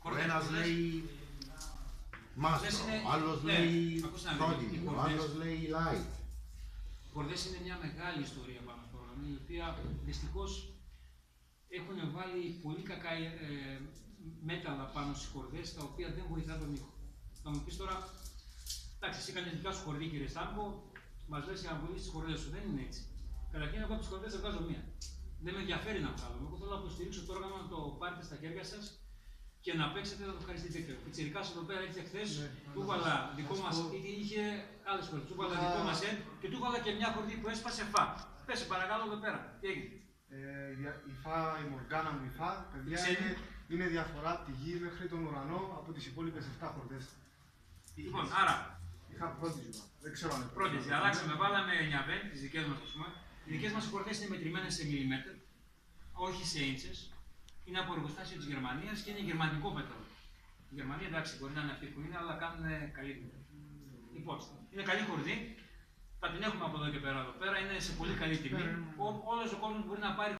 Ο ένας λέει μάστρο, ο άλλος ναι, λέει ακούστε να πρότυπο, δείτε, ο άλλος λέει light. Οι κορδές είναι μια μεγάλη ιστορία πάνω στο πρόγραμμα, η οποία δυστυχώς έχουν βάλει πολύ κακά μέταλλα πάνω στις κορδές, τα οποία δεν βοηθά τον ήχο. Θα μου πεις τώρα, εντάξει, εσύ κάνεις δικά σου κορδί, κύριε Στάμπο, μας λες για να βοηθήσεις τις κορδές σου. Δεν είναι έτσι. Καταρχήν, εγώ από τις κορδές θα βγάζω μία. Δεν με ενδιαφέρει να βγάλω. Εγώ θέλω να υποστηρίξω το όργανο, να το πάρετε στα χέρια σας και να παίξετε, να το ευχαριστείτε. Ο Πιτσιρικάς εδώ πέρα είχε χθες, του βάλα δικό μας, είχε άλλες κορδές. Του βάλα δικό μας και του βάλα και μια κορδί που έσπασε φα. Πέσε παρακαλώ εδώ πέρα. Τι έγινε? Η φα, η μοργάνα μου η φα, παιδιά, είναι διαφορά από τη γη μέχρι τον ουρανό από τις υπόλοιπες 7 χορδές. Λοιπόν, άρα. Είχα πρότυπο, δεν ξέρω αν είναι πρότυπο. Αλλάξαμε, βάλαμε 9 τις δικές μας, ας πούμε. Οι δικές μας χορδές είναι μετρημένες σε μιλιμέτρ, όχι σε ίντσες. Είναι από εργοστάσιο της Γερμανίας και είναι γερμανικό πέταλο. Η Γερμανία, εντάξει, μπορεί να είναι αυτή που είναι, αλλά κάνουν καλή δουλειά. Λοιπόν, είναι καλή χορδή. Θα την έχουμε από εδώ και πέρα. Εδώ πέρα είναι σε πολύ καλή τιμή. Όλος ο κόσμος μπορεί να πάρει